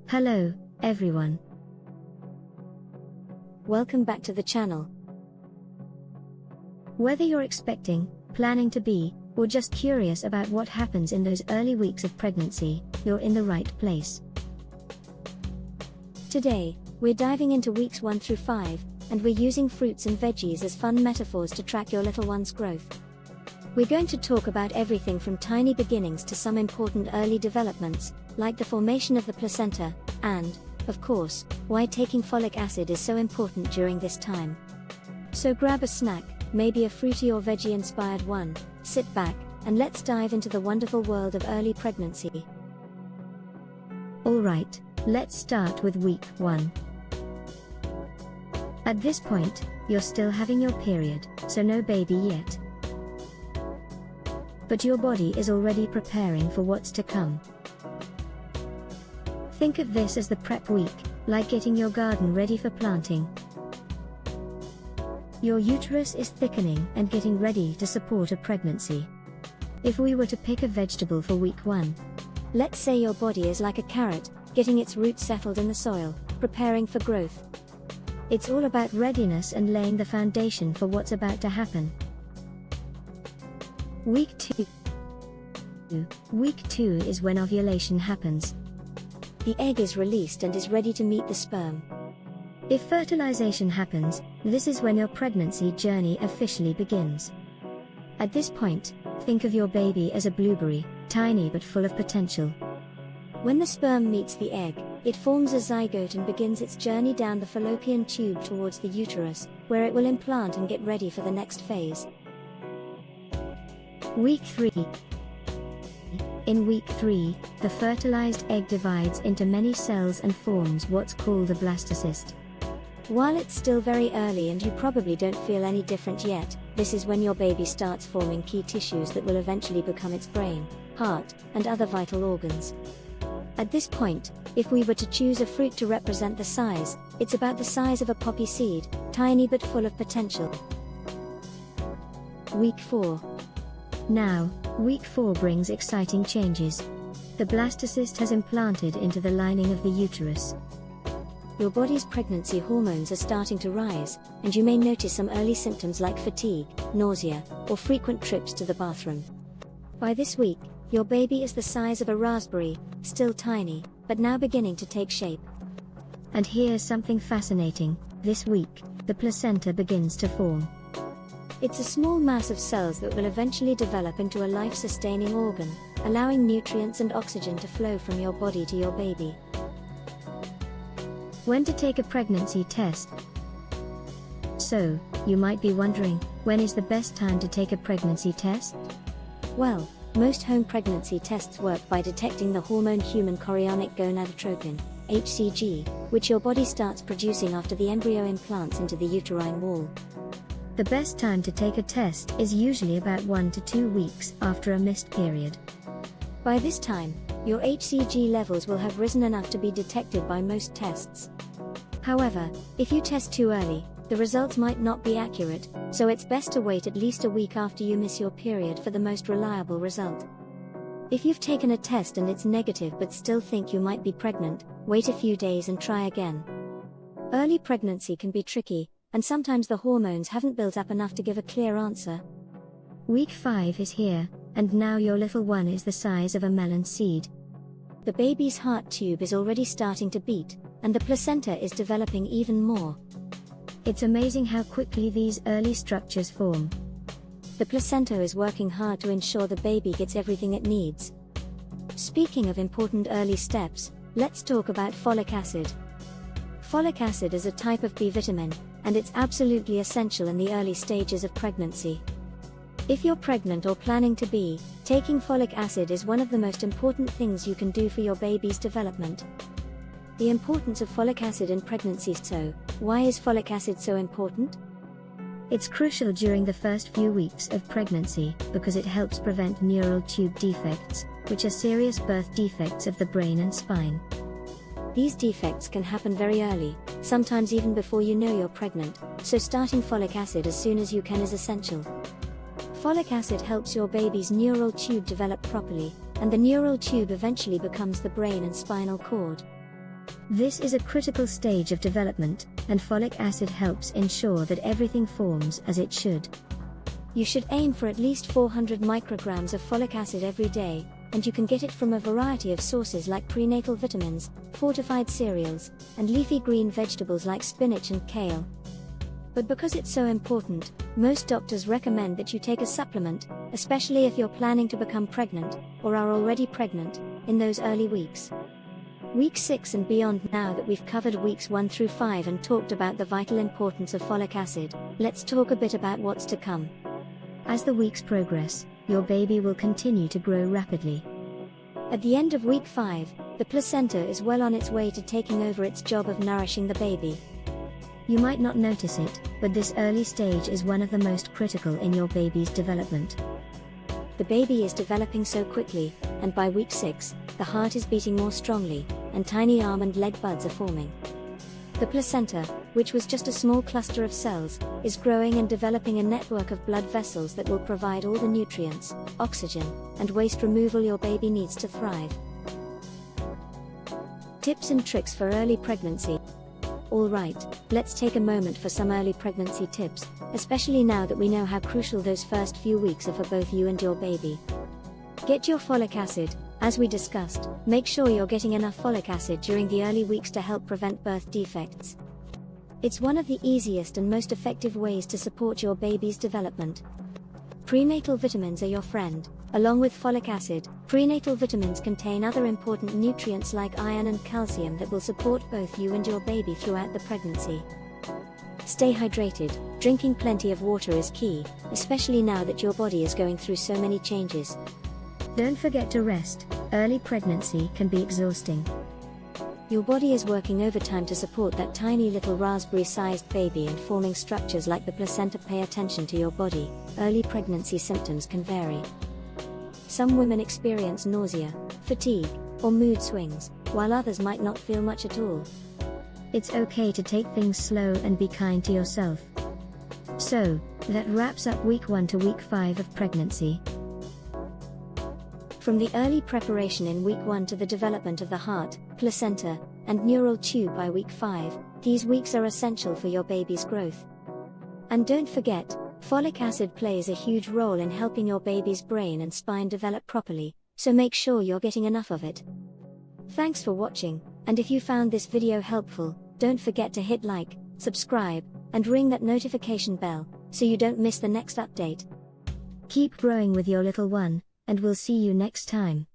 Hello, everyone. Welcome back to the channel. Whether you're expecting, planning to be, or just curious about what happens in those early weeks of pregnancy, you're in the right place. Today, we're diving into weeks 1 through 5, and we're using fruits and veggies as fun metaphors to track your little one's growth. We're going to talk about everything from tiny beginnings to some important early developments, like the formation of the placenta, and, of course, why taking folic acid is so important during this time. So grab a snack, maybe a fruity or veggie-inspired one, sit back, and let's dive into the wonderful world of early pregnancy. Alright, let's start with week 1. At this point, you're still having your period, so no baby yet. But your body is already preparing for what's to come. Think of this as the prep week, like getting your garden ready for planting. Your uterus is thickening and getting ready to support a pregnancy. If we were to pick a vegetable for week 1, let's say your body is like a carrot, getting its roots settled in the soil, preparing for growth. It's all about readiness and laying the foundation for what's about to happen. Week 2. Week 2 is when ovulation happens. The egg is released and is ready to meet the sperm. If fertilization happens, this is when your pregnancy journey officially begins. At this point, think of your baby as a blueberry, tiny but full of potential. When the sperm meets the egg, it forms a zygote and begins its journey down the fallopian tube towards the uterus, where it will implant and get ready for the next phase. Week 3. In week 3, the fertilized egg divides into many cells and forms what's called a blastocyst. While it's still very early and you probably don't feel any different yet, this is when your baby starts forming key tissues that will eventually become its brain, heart, and other vital organs. At this point, if we were to choose a fruit to represent the size, it's about the size of a poppy seed, tiny but full of potential. Week 4. Now, week 4 brings exciting changes. The blastocyst has implanted into the lining of the uterus. Your body's pregnancy hormones are starting to rise, and you may notice some early symptoms like fatigue, nausea, or frequent trips to the bathroom. By this week, your baby is the size of a raspberry, still tiny, but now beginning to take shape. And here's something fascinating: this week, the placenta begins to form. It's a small mass of cells that will eventually develop into a life-sustaining organ, allowing nutrients and oxygen to flow from your body to your baby. When to take a pregnancy test? So, you might be wondering, when is the best time to take a pregnancy test? Well, most home pregnancy tests work by detecting the hormone human chorionic gonadotropin, HCG, which your body starts producing after the embryo implants into the uterine wall. The best time to take a test is usually about 1 to 2 weeks after a missed period. By this time, your HCG levels will have risen enough to be detected by most tests. However, if you test too early, the results might not be accurate, so it's best to wait at least a week after you miss your period for the most reliable result. If you've taken a test and it's negative but still think you might be pregnant, wait a few days and try again. Early pregnancy can be tricky, and sometimes the hormones haven't built up enough to give a clear answer. Week 5 is here, and now your little one is the size of a melon seed. The baby's heart tube is already starting to beat, and the placenta is developing even more. It's amazing how quickly these early structures form. The placenta is working hard to ensure the baby gets everything it needs. Speaking of important early steps, let's talk about folic acid. Folic acid is a type of B vitamin, and it's absolutely essential in the early stages of pregnancy. If you're pregnant or planning to be, taking folic acid is one of the most important things you can do for your baby's development. The importance of folic acid in pregnancy. So, why is folic acid so important? It's crucial during the first few weeks of pregnancy because it helps prevent neural tube defects, which are serious birth defects of the brain and spine. These defects can happen very early, sometimes even before you know you're pregnant, so starting folic acid as soon as you can is essential. Folic acid helps your baby's neural tube develop properly, and the neural tube eventually becomes the brain and spinal cord. This is a critical stage of development, and folic acid helps ensure that everything forms as it should. You should aim for at least 400 micrograms of folic acid every day, and you can get it from a variety of sources like prenatal vitamins, fortified cereals, and leafy green vegetables like spinach and kale. But because it's so important, most doctors recommend that you take a supplement, especially if you're planning to become pregnant, or are already pregnant, in those early weeks. Week 6 and beyond. Now that we've covered weeks 1 through 5 and talked about the vital importance of folic acid, let's talk a bit about what's to come. As the weeks progress, your baby will continue to grow rapidly. At the end of week 5, the placenta is well on its way to taking over its job of nourishing the baby. You might not notice it, but this early stage is one of the most critical in your baby's development. The baby is developing so quickly, and by week 6, the heart is beating more strongly, and tiny arm and leg buds are forming. The placenta, which was just a small cluster of cells, is growing and developing a network of blood vessels that will provide all the nutrients, oxygen, and waste removal your baby needs to thrive. Tips and tricks for early pregnancy. Alright, let's take a moment for some early pregnancy tips, especially now that we know how crucial those first few weeks are for both you and your baby. Get your folic acid. As we discussed, make sure you're getting enough folic acid during the early weeks to help prevent birth defects. It's one of the easiest and most effective ways to support your baby's development. Prenatal vitamins are your friend. Along with folic acid, prenatal vitamins contain other important nutrients like iron and calcium that will support both you and your baby throughout the pregnancy. Stay hydrated. Drinking plenty of water is key, especially now that your body is going through so many changes. Don't forget to rest. Early pregnancy can be exhausting. Your body is working overtime to support that tiny little raspberry-sized baby and forming structures like the placenta. Pay attention to your body. Early pregnancy symptoms can vary. Some women experience nausea, fatigue, or mood swings, while others might not feel much at all. It's okay to take things slow and be kind to yourself. So, that wraps up week 1 to week 5 of pregnancy. From the early preparation in week 1 to the development of the heart, placenta, and neural tube by week 5, these weeks are essential for your baby's growth. And don't forget, folic acid plays a huge role in helping your baby's brain and spine develop properly, so make sure you're getting enough of it. Thanks for watching, and if you found this video helpful, don't forget to hit like, subscribe, and ring that notification bell, so you don't miss the next update. Keep growing with your little one, and we'll see you next time.